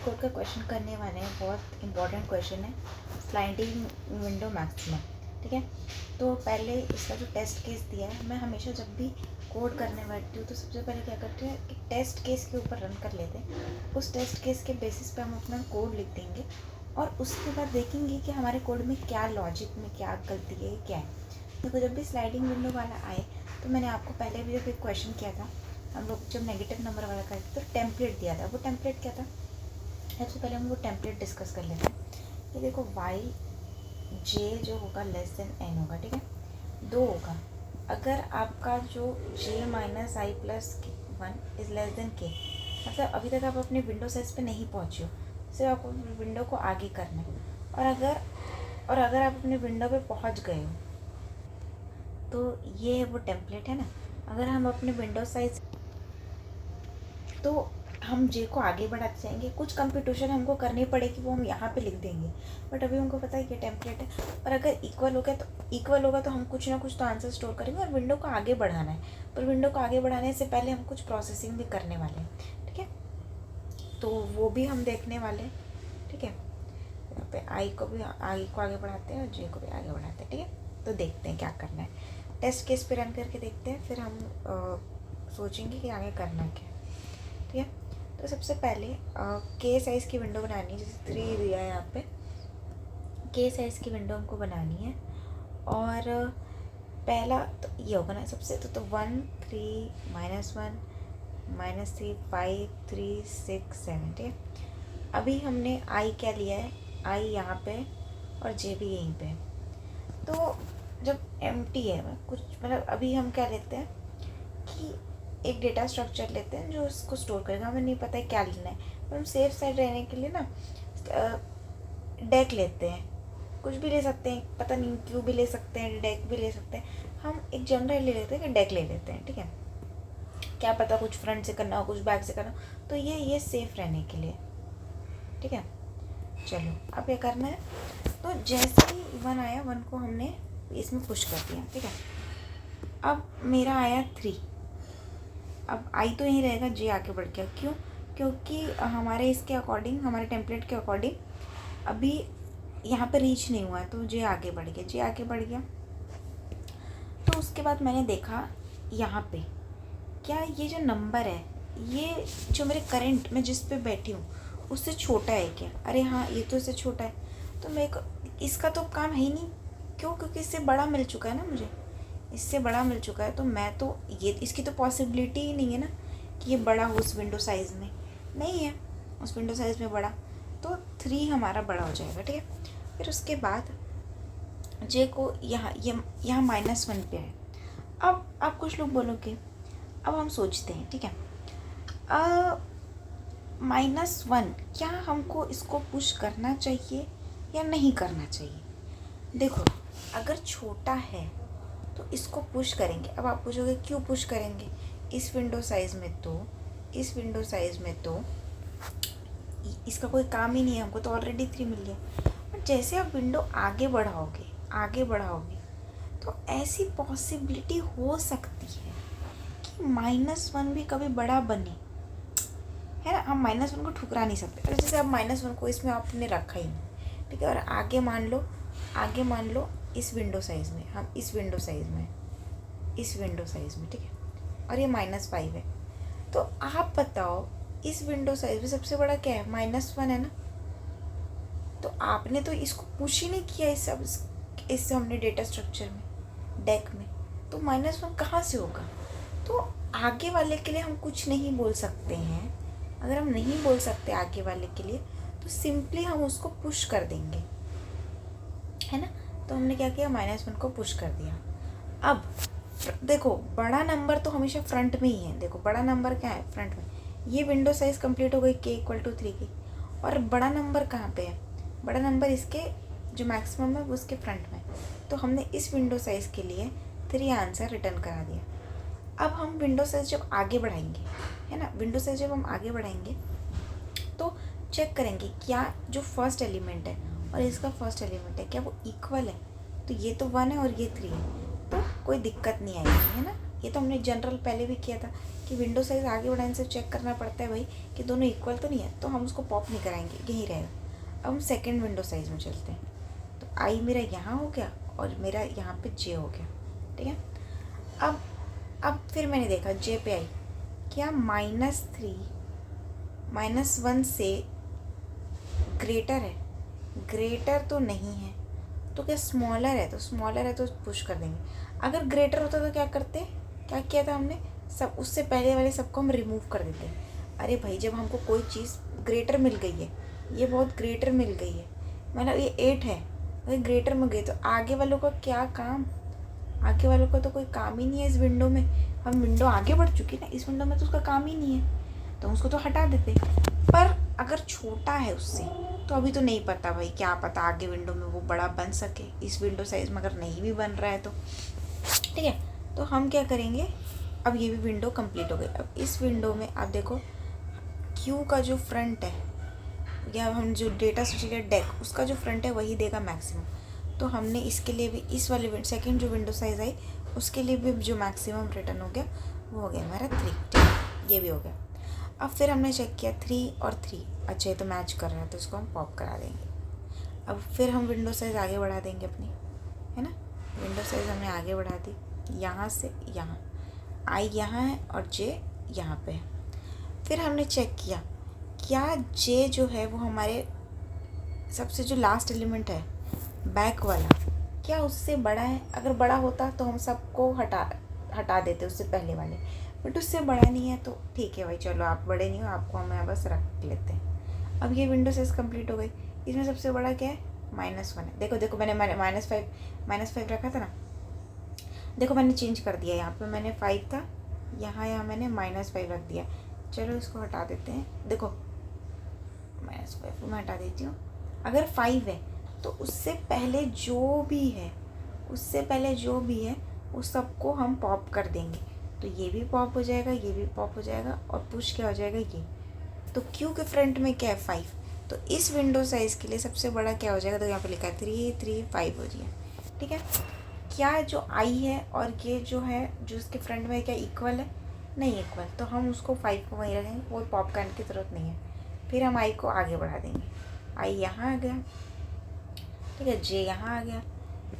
Code का question करने वाले हैं, बहुत इंपॉर्टेंट क्वेश्चन है, स्लाइडिंग विंडो मैक्सिमम। ठीक है, तो पहले इसका जो टेस्ट केस दिया है, मैं हमेशा जब भी कोड करने बैठती हूँ तो सबसे पहले क्या करते हैं कि टेस्ट केस के ऊपर रन कर लेते हैं। उस टेस्ट केस के बेसिस पे हम अपना कोड लिख देंगे और उसके बाद देखेंगे कि हमारे कोड में क्या लॉजिक में क्या गलती है, क्या है। देखो, जब भी स्लाइडिंग विंडो वाला आए तो मैंने आपको पहले भी जब एक क्वेश्चन किया था, हम लोग जब नेगेटिव नंबर वाला करते तो टेम्पलेट दिया था। वो टेम्पलेट क्या था, सबसे पहले हम वो टेम्पलेट डिस्कस कर लेते हैं। ये देखो, वाई जे जो होगा लेस देन एन होगा। ठीक है, 2 होगा अगर आपका जो J minus I plus 1 is less than K, मतलब अभी तक आप अपने विंडो साइज पे नहीं पहुँचे हो, सिर्फ आपको विंडो को आगे करना है। और अगर आप अपने विंडो पे पहुँच गए हो तो ये है वो टेम्पलेट है ना। अगर हम अपने विंडो साइज, तो हम जे को आगे बढ़ाते जाएंगे, कुछ कंप्यूटेशन हमको करनी पड़ेगी, वो हम यहाँ पे लिख देंगे, बट अभी हमको पता है ये टेम्पलेट है। और अगर इक्वल होगा तो हम कुछ ना कुछ तो आंसर स्टोर करेंगे और विंडो को आगे बढ़ाना है। पर विंडो को आगे बढ़ाने से पहले हम कुछ प्रोसेसिंग भी करने वाले हैं। ठीक है, तो वो भी हम देखने वाले हैं। ठीक है, यहाँ पे आई को भी आगे बढ़ाते हैं और जे को भी आगे बढ़ाते हैं। ठीक है, तो देखते हैं क्या करना है, टेस्ट केस पे रन करके देखते हैं, फिर हम सोचेंगे कि आगे करना क्या है। ठीक है, तो सबसे पहले के साइज़ की विंडो बनानी है, जैसे 3 दिया है यहाँ पे, के साइज़ की विंडो हमको बनानी है। और पहला तो ये होगा ना, सबसे तो 1 3 -1 -3 5 3 6 7। ठीक है, अभी हमने आई क्या लिया है, आई यहाँ पे और जे भी यहीं पे। तो जब एम्प्टी है कुछ, मतलब अभी हम क्या लेते हैं कि एक डेटा स्ट्रक्चर लेते हैं जो इसको स्टोर करेगा। हमें नहीं पता है क्या लेना है, पर हम सेफ साइड रहने के लिए ना डेक लेते हैं। कुछ भी ले सकते हैं, पता नहीं क्यों भी ले सकते हैं, डेक भी ले सकते हैं। हम एक जनरल ले लेते हैं कि डेक ले लेते हैं। ठीक है, क्या पता कुछ फ्रंट से करना हो, कुछ बैक से करना हो, तो ये सेफ रहने के लिए। ठीक है, चलो अब क्या करना है, तो जैसे ही 1 आया, 1 को हमने इसमें पुश कर दिया। ठीक है, अब मेरा आया 3, अब आई तो यहीं रहेगा, जे आगे बढ़ गया। क्यों? क्योंकि हमारे इसके अकॉर्डिंग, हमारे टेम्पलेट के अकॉर्डिंग अभी यहाँ पे रीच नहीं हुआ है, तो जे आगे बढ़ गया, जे आगे बढ़ गया। तो उसके बाद मैंने देखा यहाँ पे, क्या ये जो नंबर है, ये जो मेरे करंट में जिस पे बैठी हूँ उससे छोटा है क्या? अरे हाँ, ये तो इससे छोटा है, तो मेरे को इसका तो काम है ही नहीं। क्यों? क्योंकि इससे बड़ा मिल चुका है ना, मुझे इससे बड़ा मिल चुका है, तो मैं तो ये, इसकी तो पॉसिबिलिटी ही नहीं है ना कि ये बड़ा हो उस विंडो साइज़ में, नहीं है उस विंडो साइज़ में बड़ा, तो 3 हमारा बड़ा हो जाएगा। ठीक है, फिर उसके बाद जे को यहाँ यहाँ -1 पे है। अब आप कुछ लोग बोलोगे, अब हम सोचते हैं। ठीक है, -1 क्या हमको इसको पुश करना चाहिए या नहीं करना चाहिए? देखो, अगर छोटा है तो इसको पुश करेंगे। अब आप पूछोगे क्यों पुश करेंगे, इस विंडो साइज़ में तो इसका कोई काम ही नहीं है, हमको तो ऑलरेडी 3 मिल गया। बट जैसे आप विंडो आगे बढ़ाओगे तो ऐसी पॉसिबिलिटी हो सकती है कि -1 भी कभी बड़ा बने, है ना। हम -1 को ठुकरा नहीं सकते। अगर जैसे अब -1 को इसमें आपने रखा ही नहीं, ठीक है, और आगे मान लो इस विंडो साइज़ में, हम इस विंडो साइज़ में, ठीक है, और ये -5 है, तो आप बताओ इस विंडो साइज़ में सबसे बड़ा क्या है? -1 है ना। तो आपने तो इसको पुश ही नहीं किया इससे हमने डेटा स्ट्रक्चर में, डेक में, तो -1 कहाँ से होगा? तो आगे वाले के लिए हम कुछ नहीं बोल सकते हैं। अगर हम नहीं बोल सकते आगे वाले के लिए, तो सिंपली हम उसको पुश कर देंगे, है ना। तो हमने क्या किया, -1 को पुश कर दिया। अब देखो, बड़ा नंबर तो हमेशा फ्रंट में ही है। देखो, बड़ा नंबर क्या है? फ्रंट में। ये विंडो साइज़ कंप्लीट हो गई k = 3 की, और बड़ा नंबर कहाँ पे है? बड़ा नंबर इसके जो मैक्सिमम है वो उसके फ्रंट में। तो हमने इस विंडो साइज़ के लिए 3 आंसर रिटर्न करा दिया। अब हम विंडो साइज़ जब आगे बढ़ाएंगे, है ना, विंडो साइज़ जब हम आगे बढ़ाएंगे तो चेक करेंगे क्या जो फर्स्ट एलिमेंट है और इसका फर्स्ट एलिमेंट है क्या वो इक्वल है। तो ये तो 1 है और ये 3 है, तो कोई दिक्कत नहीं आएगी, है ना। ये तो हमने जनरल पहले भी किया था कि विंडो साइज़ आगे बढ़ाने से चेक करना पड़ता है भाई कि दोनों इक्वल तो नहीं है, तो हम उसको पॉप नहीं कराएंगे, यही रहेगा। अब हम सेकेंड विंडो साइज़ में चलते हैं। तो आई मेरा यहाँ हो गया और मेरा यहाँ पे जे हो गया, ठीक है। अब फिर मैंने देखा जे पे आई, क्या -3 -1 से ग्रेटर है? ग्रेटर तो नहीं है, तो क्या स्मॉलर है? तो स्मॉलर है तो पुश कर देंगे। अगर ग्रेटर होता तो क्या करते, क्या किया था हमने, सब उससे पहले वाले सबको हम रिमूव कर देते। अरे भाई जब हमको कोई चीज़ ग्रेटर मिल गई है, ये बहुत ग्रेटर मिल गई है, मतलब ये 8 है, अगर ग्रेटर में गई तो आगे वालों का क्या काम? आगे वालों का तो कोई काम ही नहीं है इस विंडो में। हम विंडो आगे बढ़ चुकी ना, इस विंडो में तो उसका काम ही नहीं है, तो उसको तो हटा देते। पर अगर छोटा है उससे तो अभी तो नहीं पता भाई, क्या पता आगे विंडो में वो बड़ा बन सके, इस विंडो साइज़ में अगर नहीं भी बन रहा है तो ठीक है। तो हम क्या करेंगे, अब ये भी विंडो कंप्लीट हो गई। अब इस विंडो में आप देखो क्यू का जो फ्रंट है, या हम जो डेटा स्विच डेक उसका जो फ्रंट है वही देगा मैक्सिमम। तो हमने इसके लिए भी इस वाले सेकंड जो विंडो साइज़ आई उसके लिए भी जो मैक्सिमम रिटर्न हो गया वो हो गया हमारा 3, ठीक है, ये भी हो गया। अब फिर हमने चेक किया 3 और 3, अच्छा ये तो मैच कर रहा है, तो इसको हम पॉप करा देंगे। अब फिर हम विंडो साइज़ आगे बढ़ा देंगे अपनी, है ना। विंडो साइज़ हमने आगे बढ़ा दी, यहाँ से यहाँ, आई यहाँ है और जे यहाँ पे है। फिर हमने चेक किया क्या जे जो है वो हमारे सबसे जो लास्ट एलिमेंट है बैक वाला, क्या उससे बड़ा है? अगर बड़ा होता तो हम सबको हटा देते उससे पहले वाले, बट उससे बड़ा नहीं है तो ठीक है भाई, चलो आप बड़े नहीं हो, आपको हम यहाँ बस रख लेते हैं। अब ये विंडो साइज़ कंप्लीट हो गई। इसमें सबसे बड़ा क्या है? -1 है। देखो मैंने -5 रखा था ना, देखो मैंने चेंज कर दिया, यहाँ पे मैंने 5 था, यहाँ मैंने -5 रख दिया। चलो इसको हटा देते हैं। देखो -5 मैं हटा देती हूँ। अगर 5 है तो उससे पहले जो भी है उस सबको हम पॉप कर देंगे, तो ये भी पॉप हो जाएगा, ये भी पॉप हो जाएगा, और पुश क्या हो जाएगा ये। तो क्यू के फ्रंट में क्या है? 5। तो इस विंडो साइज़ के लिए सबसे बड़ा क्या हो जाएगा? तो यहाँ पे लिखा है 3 3 5 हो जाए, ठीक है। क्या जो आई है और ये जो है जो उसके फ्रंट में क्या इक्वल है? नहीं इक्वल, तो हम उसको 5 को वहीं रखेंगे, वो पॉप करने की ज़रूरत नहीं है। फिर हम आई को आगे बढ़ा देंगे, आई यहाँ आ गया, ठीक है, जे यहाँ आ गया।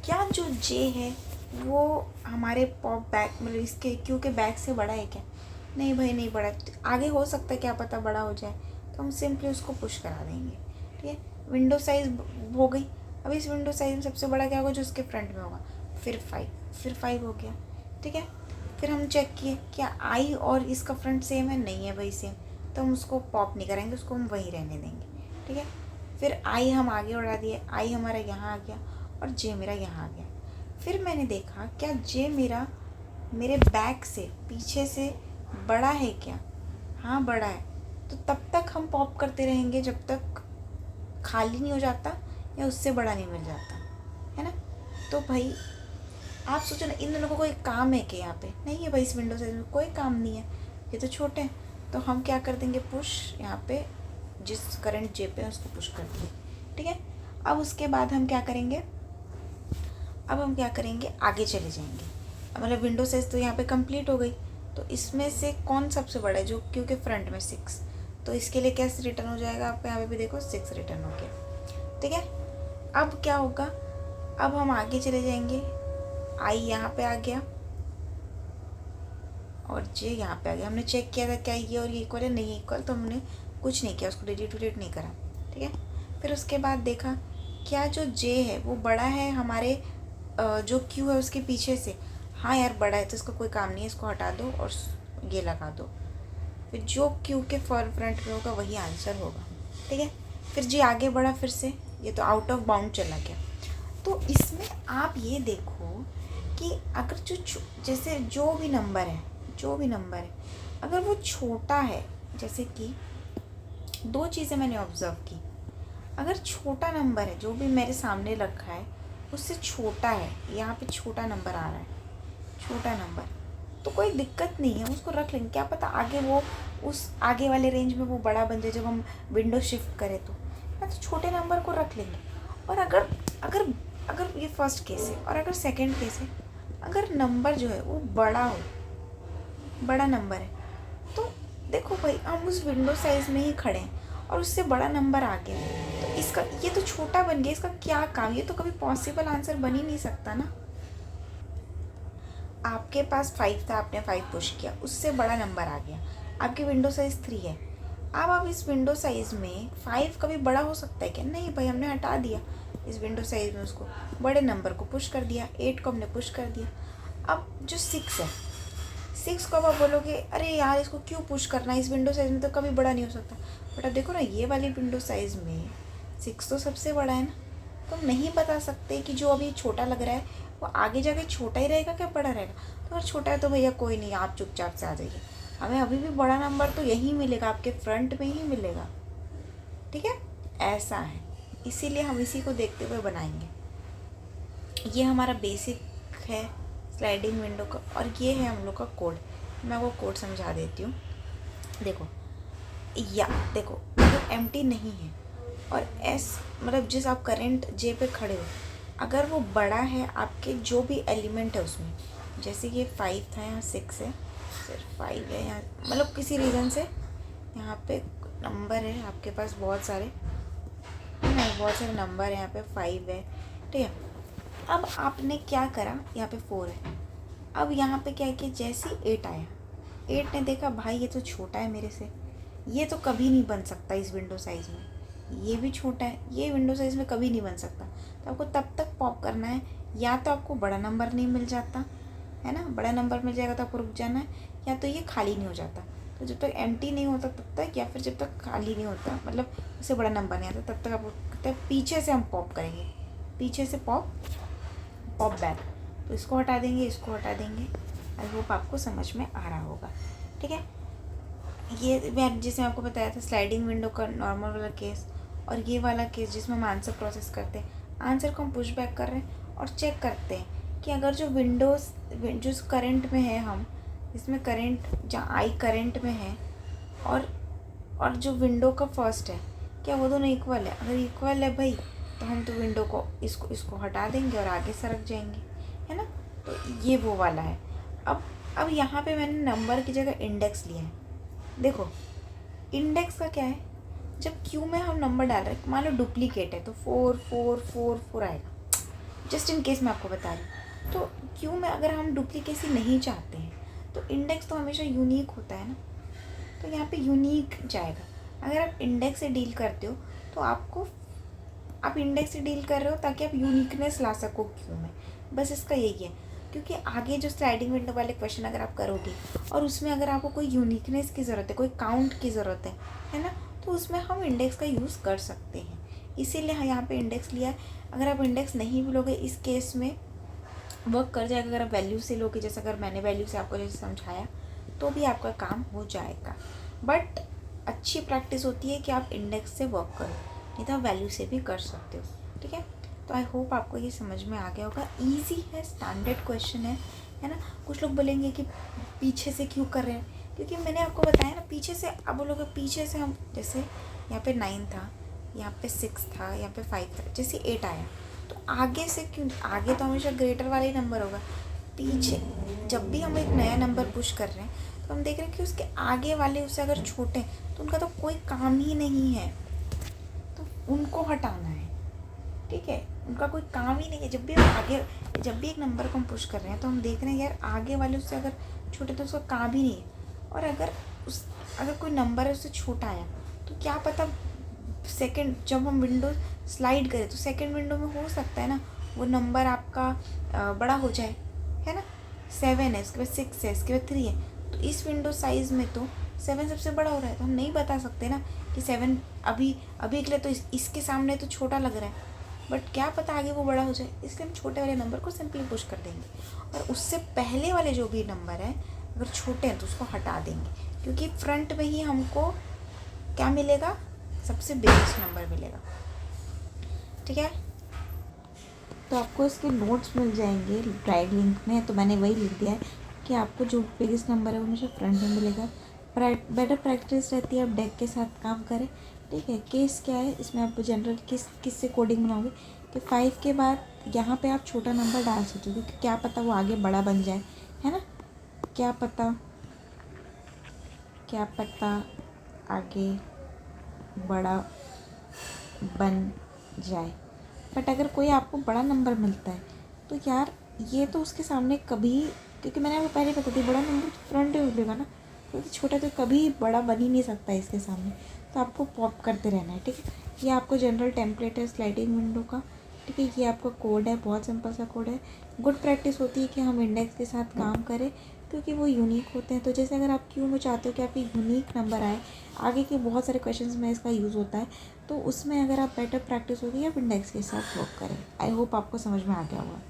क्या जो जे है वो हमारे पॉप बैक मतलब इसके क्यू के बैक से बड़ा है क्या? नहीं भाई नहीं बड़ा, आगे हो सकता है, क्या पता बड़ा हो जाए, तो हम सिंपली उसको पुश करा देंगे, ठीक है। विंडो साइज़ हो गई। अब इस विंडो साइज़ में सबसे बड़ा क्या होगा? जो उसके फ्रंट में होगा, फिर 5 हो गया, ठीक है। फिर हम चेक किए क्या आई और इसका फ्रंट सेम है? नहीं है भाई सेम, तो हम उसको पॉप नहीं करेंगे, उसको हम वहीं रहने देंगे, ठीक है। फिर आई हम आगे बढ़ा दिए, आई हमारा यहाँ आ गया और जे मेरा यहाँ आ गया। फिर मैंने देखा क्या जे मेरा मेरे बैक से पीछे से बड़ा है क्या? हाँ बड़ा है, तो तब तक हम पॉप करते रहेंगे जब तक खाली नहीं हो जाता या उससे बड़ा नहीं मिल जाता, है ना। तो भाई आप सोचो ना, इन दोनों को कोई काम है क्या? यहाँ पे नहीं है भाई, इस विंडो साइज में कोई काम नहीं है, ये तो छोटे हैं। तो हम क्या कर देंगे? पुश, यहाँ पे जिस करंट जे पे है उसको पुश कर देंगे, ठीक है। अब उसके बाद हम क्या करेंगे? आगे चले जाएंगे। मतलब विंडो साइज तो यहाँ पे कंप्लीट हो गई, तो इसमें से कौन सबसे बड़ा है? जो क्योंकि फ्रंट में 6, तो इसके लिए कैसे रिटर्न हो जाएगा? आप यहाँ पे भी देखो 6 रिटर्न हो गया, ठीक है। अब क्या होगा? अब हम आगे चले जाएंगे, आई यहाँ पे आ गया और जे यहाँ पे आ गया। हमने चेक किया था क्या ये और ये इक्वल है? नहीं इक्वल, तो हमने कुछ नहीं किया, उसको डिलीट नहीं करा, ठीक है। फिर उसके बाद देखा क्या जो जे है वो बड़ा है हमारे जो क्यू है उसके पीछे से? हाँ यार बड़ा है, तो इसका कोई काम नहीं है, इसको हटा दो और ये लगा दो। फिर जो क्यू के फ्रंट में होगा वही आंसर होगा, ठीक है। फिर जी आगे बढ़ा, फिर से ये तो आउट ऑफ बाउंड चला गया। तो इसमें आप ये देखो कि अगर जैसे जो भी नंबर है अगर वो छोटा है, जैसे कि 2 चीज़ें मैंने ऑब्ज़र्व की, अगर छोटा नंबर है जो भी मेरे सामने रखा है उससे छोटा है, यहाँ पे छोटा नंबर आ रहा है, छोटा नंबर, तो कोई दिक्कत नहीं है, उसको रख लेंगे। क्या पता आगे वो उस आगे वाले रेंज में वो बड़ा बन जाए जब हम विंडो शिफ्ट करें, तो छोटे नंबर को रख लेंगे। और अगर ये फर्स्ट केस है, और अगर सेकंड केस है, अगर नंबर जो है वो बड़ा नंबर है, देखो भाई, हम उस विंडो साइज़ में ही खड़े हैं और उससे बड़ा नंबर आ गया, तो इसका ये तो छोटा बन गया, इसका क्या काम? ये तो कभी पॉसिबल आंसर बन ही नहीं सकता ना। आपके पास 5 था, आपने 5 पुश किया, उससे बड़ा नंबर आ गया, आपकी विंडो साइज़ 3 है। अब आप इस विंडो साइज़ में 5 कभी बड़ा हो सकता है क्या? नहीं भाई, हमने हटा दिया इस विंडो साइज़ में, उसको बड़े नंबर को पुश कर दिया, 8 को हमने पुश कर दिया। अब जो 6 है, 6 को अब आप बोलोगे अरे यार इसको क्यों पुश करना है, इस विंडो साइज़ में तो कभी बड़ा नहीं हो सकता। बट अब देखो ना, ये वाली विंडो साइज़ में 6 तो सबसे बड़ा है ना, तो हम नहीं बता सकते कि जो अभी छोटा लग रहा है वो आगे जाके छोटा ही रहेगा क्या बड़ा रहेगा। तो अगर छोटा है तो भैया कोई नहीं, आप चुपचाप से आ जाइए, हमें अभी भी बड़ा नंबर तो यहीं मिलेगा, आपके फ्रंट में ही मिलेगा। ठीक है, ऐसा है, इसीलिए हम इसी को देखते हुए बनाएंगे। ये हमारा बेसिक है स्लाइडिंग विंडो का, और ये है हम लोग का कोड। मैं वो कोड समझा देती हूँ। देखो देखो, अगर एम्प्टी नहीं है और एस मतलब जिस आप करंट जे पे खड़े हो, अगर वो बड़ा है आपके जो भी एलिमेंट है उसमें, जैसे ये 5 था, यहाँ 6 है, सिर्फ 5 है यहाँ, मतलब किसी रीज़न से यहाँ पे नंबर है आपके पास बहुत सारे, नहीं बहुत सारे नंबर है, यहाँ पे 5 है, ठीक है। अब आपने क्या करा, यहाँ पे 4 है, अब यहाँ पे क्या किया, जैसे 8 आया, 8 ने देखा भाई ये तो छोटा है मेरे से, ये तो कभी नहीं बन सकता इस विंडो साइज़ में, ये भी छोटा है, ये विंडो साइज़ में कभी नहीं बन सकता। तो आपको तब तक पॉप करना है, या तो आपको बड़ा नंबर नहीं मिल जाता है ना, बड़ा नंबर मिल जाएगा तो आपको रुक जाना है, या तो ये खाली नहीं हो जाता। तो जब तक एम्प्टी नहीं होता तब तक, या फिर जब तक खाली नहीं होता, मतलब उससे बड़ा नंबर नहीं आता, तब तक आपको पीछे से हम पॉप करेंगे, पीछे से पॉप बैक। तो इसको हटा देंगे, इसको हटा देंगे। आई होप आपको समझ में आ रहा होगा। ठीक है, ये मैं जिसमें आपको बताया था स्लाइडिंग विंडो का नॉर्मल वाला केस, और ये वाला केस जिसमें हम आंसर प्रोसेस करते हैं, आंसर को हम पुश बैक कर रहे हैं और चेक करते हैं कि अगर जो विंडोज़ जो करंट में है, हम इसमें करंट जहाँ आई करंट में है, और जो विंडो का फर्स्ट है, क्या वो दोनों इक्वल है? अगर इक्वल है भाई, तो हम तो विंडो को इसको हटा देंगे और आगे सरक जाएंगे, है ना। तो ये वो वाला है। अब यहाँ पे मैंने नंबर की जगह इंडेक्स लिया है। देखो इंडेक्स का क्या है, जब क्यू में हम नंबर डाल रहे हैं, मान लो डुप्लीकेट है तो 4 4 4 4 आएगा, जस्ट इन केस मैं आपको बता रही हूँ। तो क्यू में अगर हम डुप्लीकेसी नहीं चाहते हैं, तो इंडेक्स तो हमेशा यूनिक होता है ना, तो यहाँ पे यूनिक जाएगा। अगर आप इंडेक्स से डील करते हो तो आप इंडेक्स से डील कर रहे हो ताकि आप यूनिकनेस ला सको क्यू में, बस इसका यही है। क्योंकि आगे जो स्लाइडिंग विंडो वाले क्वेश्चन अगर आप करोगे और उसमें अगर आपको कोई यूनिकनेस की ज़रूरत है, कोई काउंट की ज़रूरत है ना, तो उसमें हम इंडेक्स का यूज़ कर सकते हैं, इसीलिए यहाँ पे इंडेक्स लिया है। अगर आप इंडेक्स नहीं भी लोगे, इस केस में वर्क कर जाएगा। अगर आप वैल्यू से लोगे, जैसे अगर मैंने वैल्यू से आपको जैसे समझाया, तो भी आपका काम हो जाएगा। बट अच्छी प्रैक्टिस होती है कि आप इंडेक्स से वर्क करो, नहीं तो आप वैल्यू से भी कर सकते हो। ठीक है, तो आई होप आपको ये समझ में आ गया होगा। ईजी है, स्टैंडर्ड क्वेश्चन है ना। कुछ लोग बोलेंगे कि पीछे से क्यों कर रहे हैं, क्योंकि मैंने आपको बताया ना, पीछे से। अब बोलोगे पीछे से हम, जैसे यहाँ पे 9 था, यहाँ पे 6 था, यहाँ पे 5 था, जैसे 8 आया, तो आगे से क्यों? आगे तो हमेशा ग्रेटर वाला ही नंबर होगा। पीछे जब भी हम एक नया नंबर पुश कर रहे हैं, तो हम देख रहे हैं कि उसके आगे वाले उससे अगर छोटे हैं, तो उनका तो कोई काम ही नहीं है, तो उनको हटाना है। ठीक है, उनका कोई काम ही नहीं है। जब भी एक नंबर को हम पुश कर रहे हैं, तो हम देख रहे हैं यार आगे वाले उससे अगर छोटे, तो उसका काम ही नहीं है। और अगर कोई नंबर है उससे छोटा आया, तो क्या पता सेकंड जब हम विंडो स्लाइड करें, तो सेकंड विंडो में हो सकता है ना वो नंबर आपका बड़ा हो जाए, है ना। 7 है, इसके बाद 6 है, इसके बाद 3 है, तो इस विंडो साइज़ में तो 7 सबसे बड़ा हो रहा है। तो हम नहीं बता सकते ना कि 7 अभी के लिए तो इसके सामने तो छोटा लग रहा है, बट क्या पता आगे वो बड़ा हो जाए, इसलिए हम छोटे वाले नंबर को सिंपली पुश कर देंगे। और उससे पहले वाले जो भी नंबर है, अगर छोटे हैं तो उसको हटा देंगे, क्योंकि फ्रंट में ही हमको क्या मिलेगा, सबसे बिगेस्ट नंबर मिलेगा। ठीक है, तो आपको इसके नोट्स मिल जाएंगे ड्राइव लिंक में, तो मैंने वही लिख दिया है कि आपको जो बिगेस्ट नंबर है वो हमेशा फ्रंट में मिलेगा। बेटर प्रैक्टिस रहती है, आप डेक के साथ काम करें। ठीक है, केस क्या है इसमें, आप जनरल किस से कोडिंग बनाओगे कि 5 के बाद यहाँ पे आप छोटा नंबर डाल सकते हो, क्योंकि क्या पता वो आगे बड़ा बन जाए, है ना। क्या पता क्या पता आगे बड़ा बन जाए। बट अगर कोई आपको बड़ा नंबर मिलता है तो यार ये तो उसके सामने कभी, क्योंकि मैंने आपको पहले बता दी बड़ा नंबर फ्रंट में मिलेगा ना, क्योंकि छोटा तो कभी बड़ा बन ही नहीं सकता इसके सामने। तो आपको पॉप करते रहना है, ठीक है। ये आपको जनरल टेम्पलेट है स्लाइडिंग विंडो का, ठीक है। ये आपका कोड है, बहुत सिंपल सा कोड है। गुड प्रैक्टिस होती है कि हम इंडेक्स के साथ काम करें क्योंकि वो यूनिक होते हैं। तो जैसे अगर आप क्यू में चाहते हो कि आपकी यूनिक नंबर आए, आगे के बहुत सारे क्वेश्चंस में इसका यूज़ होता है, तो उसमें अगर आप बेटर प्रैक्टिस होगी आप इंडेक्स के साथ वर्क करें। आई होप आपको समझ में आ गया होगा।